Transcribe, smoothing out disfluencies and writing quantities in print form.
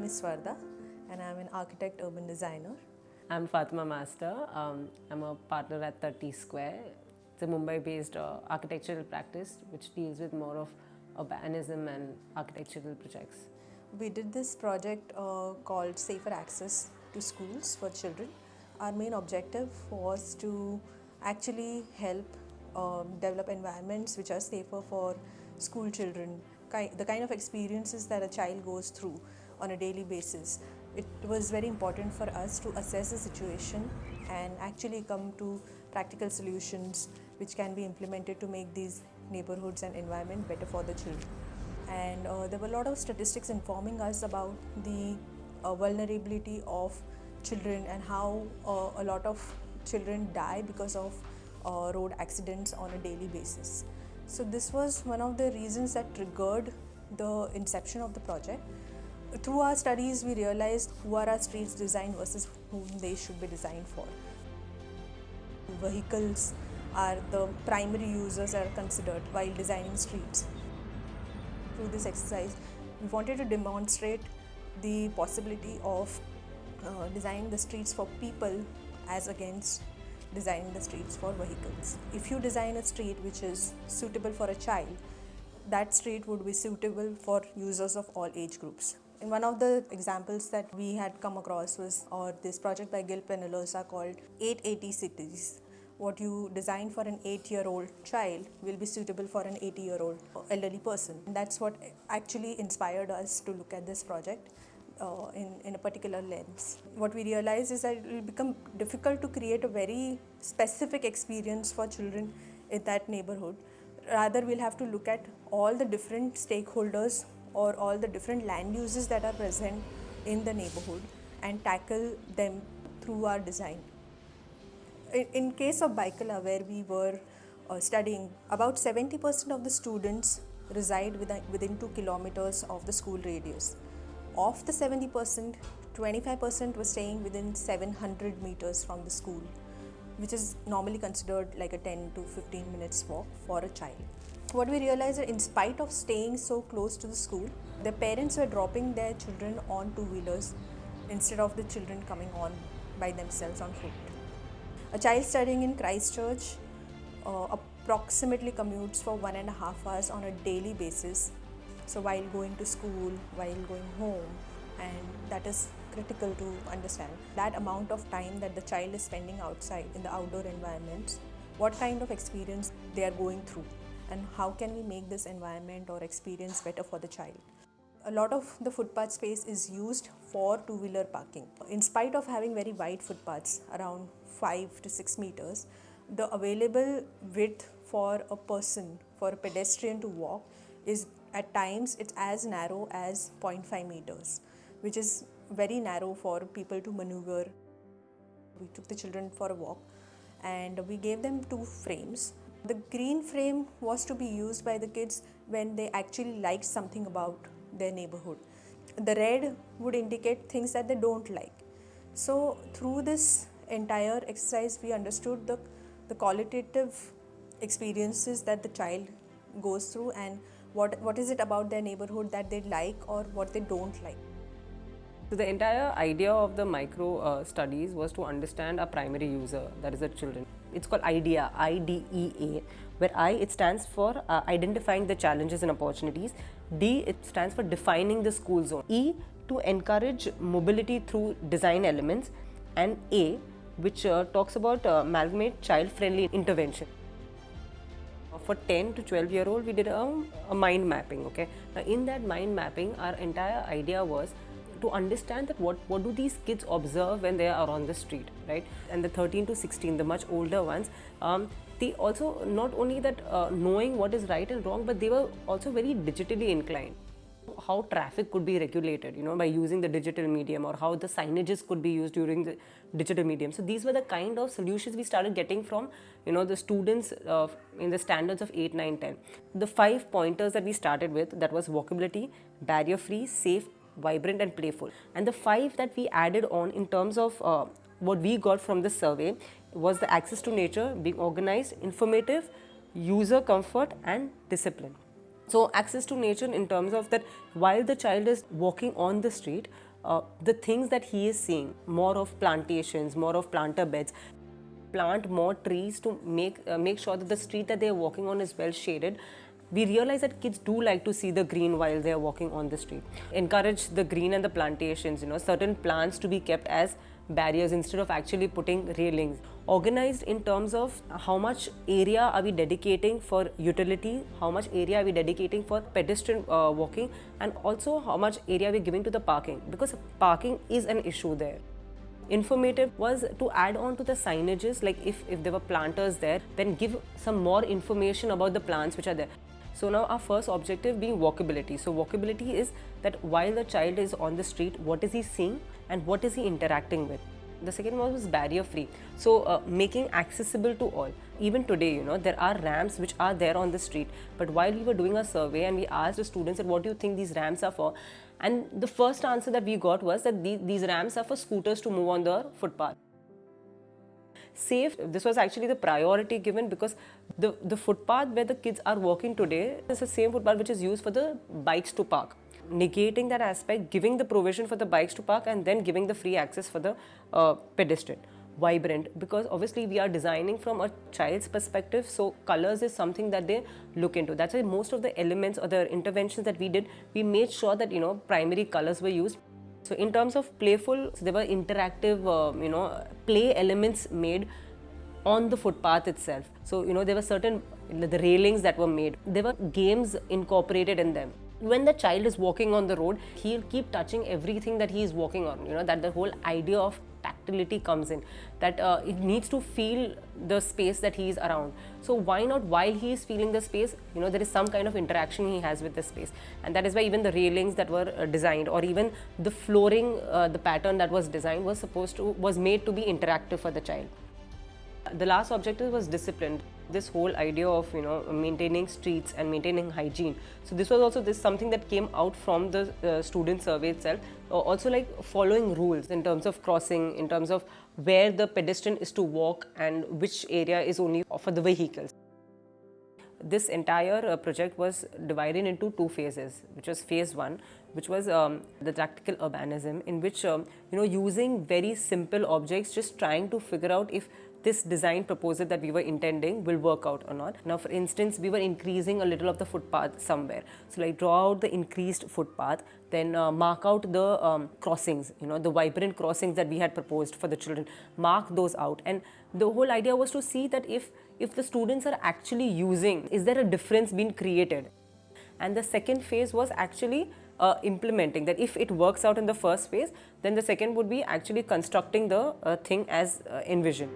name is Swarada and I'm an architect urban designer. I'm Fatema Master. I'm a partner at 30 Square. It's a Mumbai-based architectural practice which deals with more of urbanism and architectural projects. We did this project called Safer Access to Schools for Children. Our main objective was to actually help develop environments which are safer for school children, the kind of experiences that a child goes through on a daily basis. It was very important for us to assess the situation and actually come to practical solutions which can be implemented to make these neighborhoods and environment better for the children. And there were a lot of statistics informing us about the vulnerability of children and how a lot of children die because of road accidents on a daily basis. So this was one of the reasons that triggered the inception of the project. Through our studies, we realized who are our streets designed versus whom they should be designed for. Vehicles are the primary users that are considered while designing streets. Through this exercise, we wanted to demonstrate the possibility of designing the streets for people as against designing the streets for vehicles. If you design a street which is suitable for a child, that street would be suitable for users of all age groups. And one of the examples that we had come across was this project by Gil Penalosa called 880 Cities. What you design for an 8-year-old child will be suitable for an 80-year-old elderly person. And that's what actually inspired us to look at this project in a particular lens. What we realized is that it will become difficult to create a very specific experience for children in that neighborhood. Rather, we'll have to look at all the different stakeholders or all the different land uses that are present in the neighborhood and tackle them through our design. In case of Baikala, where we were studying, about 70% of the students reside within 2 kilometers of the school radius. Of the 70%, 25% were staying within 700 meters from the school, which is normally considered like a 10 to 15 minutes walk for a child. What we realized is that in spite of staying so close to the school, the parents were dropping their children on two-wheelers instead of the children coming on by themselves on foot. A child studying in Christchurch approximately commutes for 1.5 hours on a daily basis. So while going to school, while going home, and that is critical to understand. That amount of time that the child is spending outside in the outdoor environments, what kind of experience they are going through, and how can we make this environment or experience better for the child. A lot of the footpath space is used for two-wheeler parking. In spite of having very wide footpaths, around 5 to 6 meters, the available width for a person, for a pedestrian to walk, is at times it's as narrow as 0.5 meters, which is very narrow for people to maneuver. We took the children for a walk and we gave them 2 frames. The green frame was to be used by the kids when they actually liked something about their neighborhood. The red would indicate things that they don't like. So through this entire exercise, we understood the qualitative experiences that the child goes through and what is it about their neighborhood that they like or what they don't like. So the entire idea of the micro studies was to understand a primary user, that is the children. It's called IDEA, I-D-E-A, where I, it stands for identifying the challenges and opportunities. D, it stands for defining the school zone. E, to encourage mobility through design elements. And A, which talks about amalgamate child-friendly intervention. For 10 to 12-year-old, we did a mind mapping, okay? Now in that mind mapping, our entire idea was to understand that what do these kids observe when they are on the street, right? And the 13 to 16, the much older ones, they also not only that knowing what is right and wrong, but they were also very digitally inclined. How traffic could be regulated, by using the digital medium, or how the signages could be used during the digital medium. So these were the kind of solutions we started getting from, the students in the standards of 8, 9, 10. The 5 pointers that we started with, that was walkability, barrier-free, safe, vibrant and playful. And the 5 that we added on in terms of what we got from the survey was the access to nature, being organized, informative, user comfort and discipline. So access to nature in terms of that while the child is walking on the street, the things that he is seeing, more of plantations, more of planter beds, plant more trees to make sure that the street that they are walking on is well shaded. We realize that kids do like to see the green while they are walking on the street. Encourage the green and the plantations, certain plants to be kept as barriers instead of actually putting railings. Organized in terms of how much area are we dedicating for utility, how much area are we dedicating for pedestrian walking, and also how much area are we giving to the parking, because parking is an issue there. Informative was to add on to the signages, like if there were planters there, then give some more information about the plants which are there. So now our first objective being walkability. So walkability is that while the child is on the street, what is he seeing and what is he interacting with. The second one was barrier free. So making accessible to all. Even today, there are ramps which are there on the street. But while we were doing a survey and we asked the students that what do you think these ramps are for? And the first answer that we got was that these ramps are for scooters to move on the footpath. Safe, this was actually the priority given, because the footpath where the kids are walking today is the same footpath which is used for the bikes to park. Negating that aspect, giving the provision for the bikes to park, and then giving the free access for the pedestrian. Vibrant, because obviously we are designing from a child's perspective, so colors is something that they look into. That's why most of the elements or the interventions that we did, we made sure that primary colors were used. So in terms of playful, so there were interactive play elements made on the footpath itself. So there were certain the railings that were made, there were games incorporated in them. When the child is walking on the road, he'll keep touching everything that he is walking on, that the whole idea of tactility comes in, that it needs to feel the space that he is around. So why not, while he is feeling the space, there is some kind of interaction he has with the space. And that is why even the railings that were designed, or even the flooring, the pattern that was designed was made to be interactive for the child. The last objective was discipline. This whole idea of maintaining streets and maintaining hygiene. So this was also something that came out from the student survey itself. Also like following rules in terms of crossing, in terms of where the pedestrian is to walk and which area is only for the vehicles. This entire project was divided into two phases, which was phase one, which was the tactical urbanism, in which using very simple objects, just trying to figure out if this design proposal that we were intending will work out or not. Now, for instance, we were increasing a little of the footpath somewhere. So like draw out the increased footpath, then mark out the crossings, the vibrant crossings that we had proposed for the children, mark those out. And the whole idea was to see that if the students are actually using, is there a difference being created? And the second phase was actually implementing, that if it works out in the first phase, then the second would be actually constructing the thing as envisioned.